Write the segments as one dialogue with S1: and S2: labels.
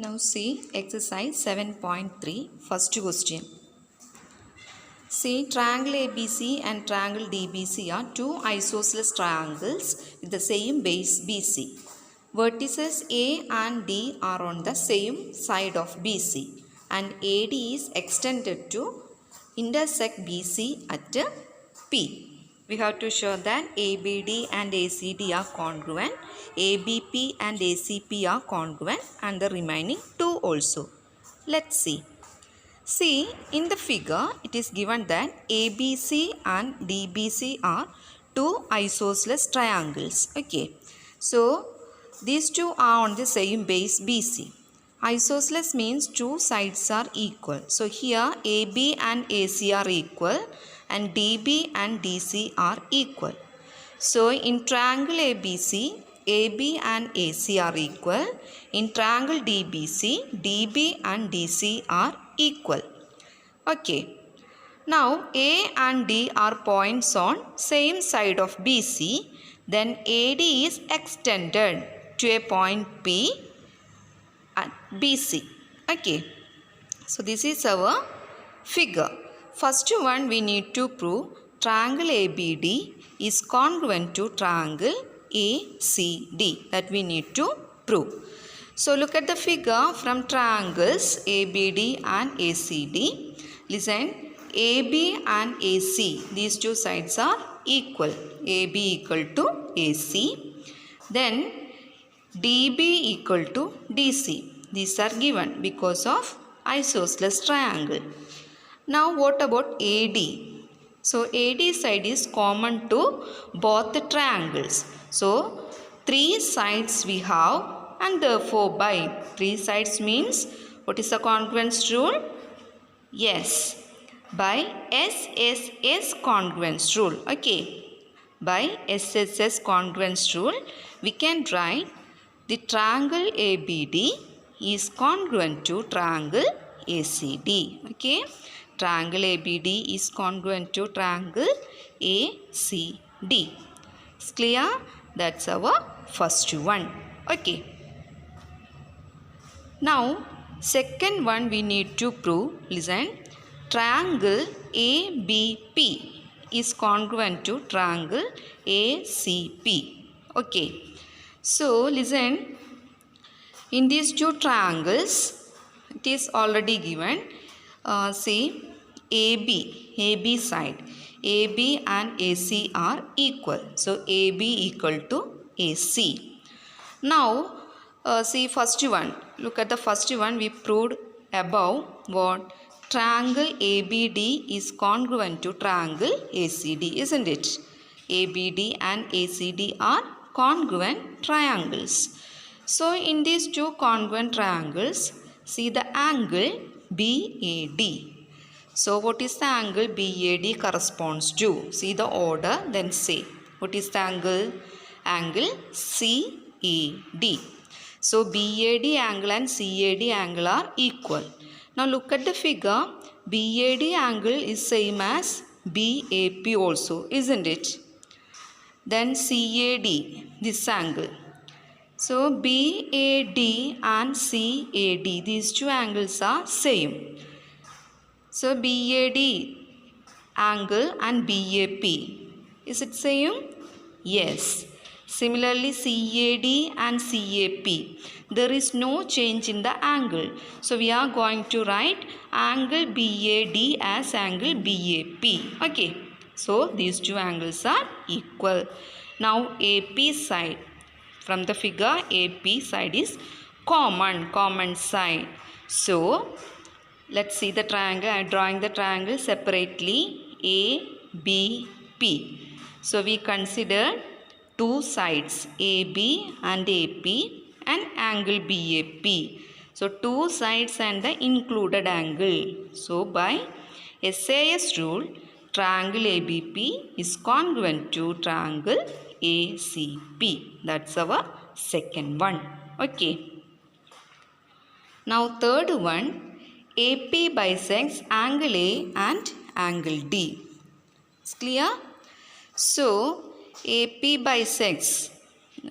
S1: Now see exercise 7.3 first question. See triangle ABC and triangle DBC are two isosceles triangles with the same base BC. Vertices A and D are on the same side of BC and AD is extended to intersect BC at P. We have to show that ABD and ACD are congruent, ABP and ACP are congruent and the remaining two also. Let's see. See, in the figure it is given that ABC and DBC are two isosceles triangles. Okay. So, these two are on the same base BC. Isosceles means two sides are equal. So, here AB and AC are equal and DB and DC are equal. So, in triangle ABC, AB and AC are equal. In triangle DBC, DB and DC are equal. Okay. Now, A and D are points on same side of BC. Then AD is extended to a point P at BC. Okay. So, this is our figure. First one we need to prove triangle ABD is congruent to triangle ACD. That we need to prove. So, look at the figure from triangles ABD and ACD. Listen, AB and AC, these two sides are equal. AB equal to AC. Then DB equal to DC. These are given because of isosceles triangle. Now what about AD? So AD side is common to both the triangles. So three sides we have and therefore by three sides means what is the congruence rule? Yes, by SSS congruence rule. Okay, by SSS congruence rule we can write the triangle ABD is congruent to triangle ACD. Okay, triangle ABD is congruent to triangle ACD. It's clear? That's our first one. Okay. Now, second one we need to prove, listen, triangle ABP is congruent to triangle ACP. Okay. So, listen, in these two triangles, it is already given, see, AB side, AB and AC are equal. So, AB equal to AC. Now, see first one. Look at the first one we proved above what? Triangle ABD is congruent to triangle ACD, isn't it? ABD and ACD are congruent triangles. So, in these two congruent triangles, see the angle BAD. So, what is the angle BAD corresponds to? See the order, then say. What is the angle? Angle CAD. So, BAD angle and CAD angle are equal. Now, look at the figure. BAD angle is same as BAP also, isn't it? Then CAD, this angle. So, BAD and CAD, these two angles are same. So, BAD angle and BAP, is it same? Yes. Similarly, CAD and CAP, there is no change in the angle. So, we are going to write angle BAD as angle BAP. Okay. So, these two angles are equal. Now, AP side, from the figure, AP side is common side. So, let's see the triangle. I am drawing the triangle separately, ABP. So, we consider two sides AB and AP and angle BAP. So, two sides and the included angle. So, by SAS rule, triangle ABP is congruent to triangle ACP. That's our second one. Okay. Now, third one, AP bisects angle A and angle D. It's clear? So, AP bisects.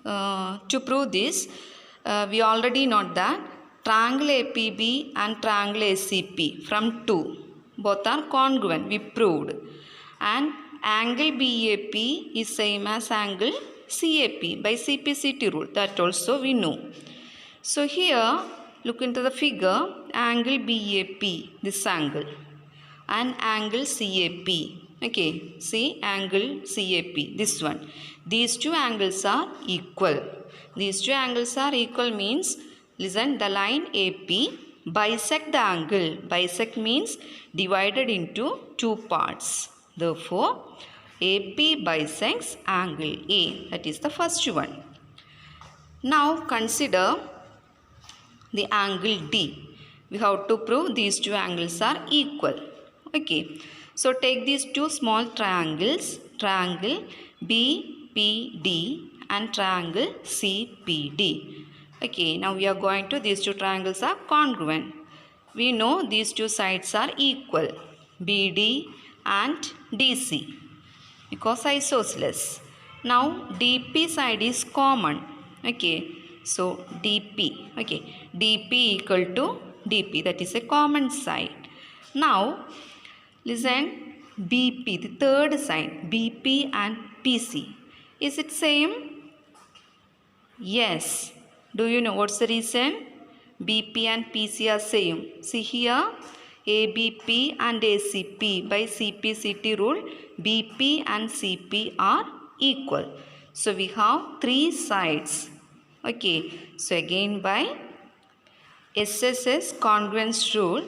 S1: To prove this, we already know that triangle APB and triangle ACP from 2. Both are congruent, we proved. And angle BAP is same as angle CAP by CPCT rule. That also we know. So here, look into the figure, angle BAP, this angle, and angle CAP. Okay, see angle CAP, this one. These two angles are equal. These two angles are equal means, listen, the line AP bisect the angle. Bisect means divided into two parts. Therefore, AP bisects angle A. That is the first one. Now consider the angle D. We have to prove these two angles are equal. Okay. So take these two small triangles, triangle BPD and triangle CPD. Okay, now we are going to, these two triangles are congruent. We know these two sides are equal, BD and DC, because isosceles. Now DP side is common. Okay, so DP, okay, DP equal to DP, that is a common side. Now listen, BP, the third side, BP and PC. Is it same? Yes. Do you know what's the reason? BP and PC are same. See here, ABP and ACP by CPCT rule, BP and CP are equal. So we have three sides. Okay. So again by SSS congruence rule,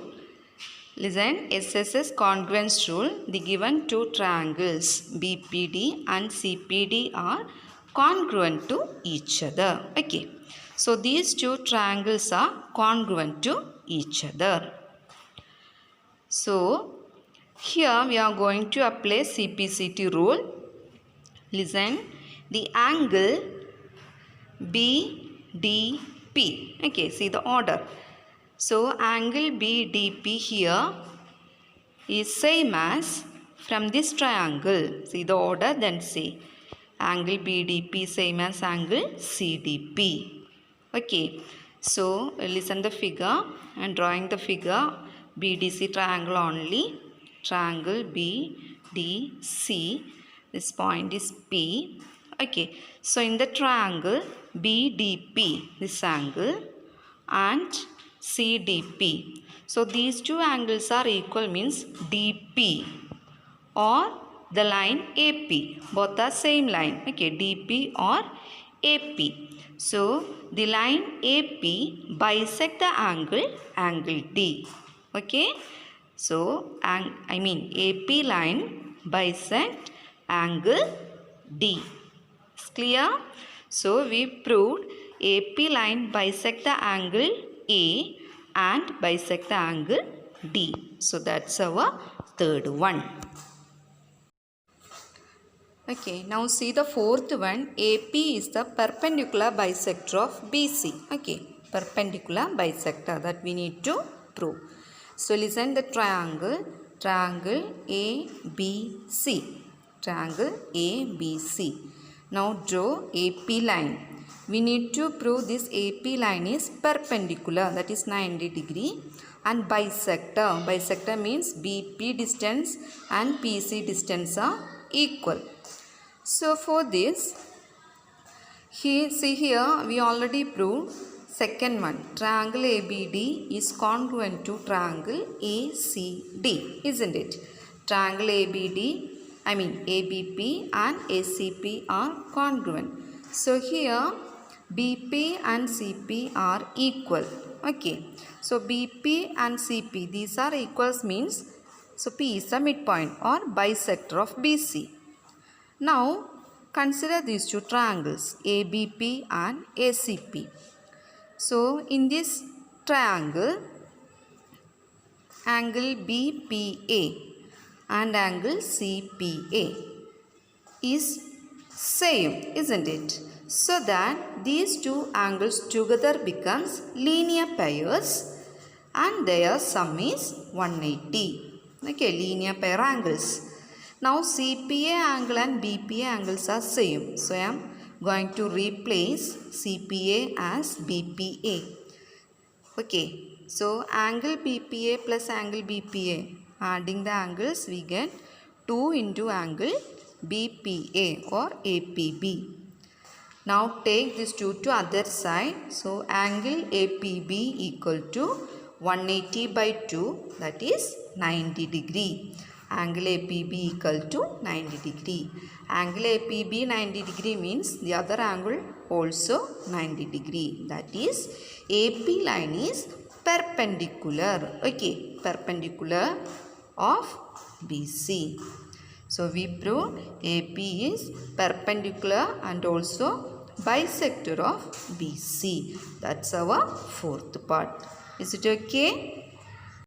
S1: listen, SSS congruence rule, the given two triangles BPD and CPD are congruent to each other. Okay. So these two triangles are congruent to each other. So here we are going to apply CPCT rule. Listen, the angle BDP. Okay, see the order. So angle BDP here is same as from this triangle. See the order, then see angle BDP same as angle CDP. Okay, so listen the figure. I am drawing the figure BDC triangle only. Triangle BDC. This point is P. Okay, so in the triangle BDP, this angle, and CDP. So these two angles are equal means DP or the line AP. Both are same line. Okay, DP or AP. So the line AP bisect the angle D. Okay. So AP line bisect angle D. It's clear? So we proved AP line bisect the angle A and bisect the angle D. So that's our third one. Okay, now see the fourth one. AP is the perpendicular bisector of BC. Okay, perpendicular bisector, that we need to prove. So listen, the triangle ABC. Triangle ABC. Now draw AP line. We need to prove this AP line is perpendicular, that is 90 degree, and bisector. Bisector means BP distance and PC distance are equal. So for this, see here we already proved second one. Triangle ABD is congruent to triangle ACD, isn't it? Triangle ABD, ABP and ACP are congruent. So here BP and CP are equal. Okay. So BP and CP, these are equals means, so P is the midpoint or bisector of BC. Now consider these two triangles ABP and ACP. So in this triangle, angle BPA and angle CPA is same, isn't it? So that these two angles together becomes linear pairs and their sum is 180. Okay, linear pair angles. Now CPA angle and BPA angles are same. So I am going to replace CPA as BPA. Okay, so angle BPA plus angle BPA, adding the angles we get 2 into angle BPA or APB. Now take this 2 to other side. So angle APB equal to 180 by 2, that is 90 degree. Angle APB equal to 90 degree. Angle APB 90 degree means the other angle also 90 degree. That is AP line is perpendicular. Okay, perpendicular of BC. So we prove AP is perpendicular and also bisector of BC. That's our fourth part. Is it okay?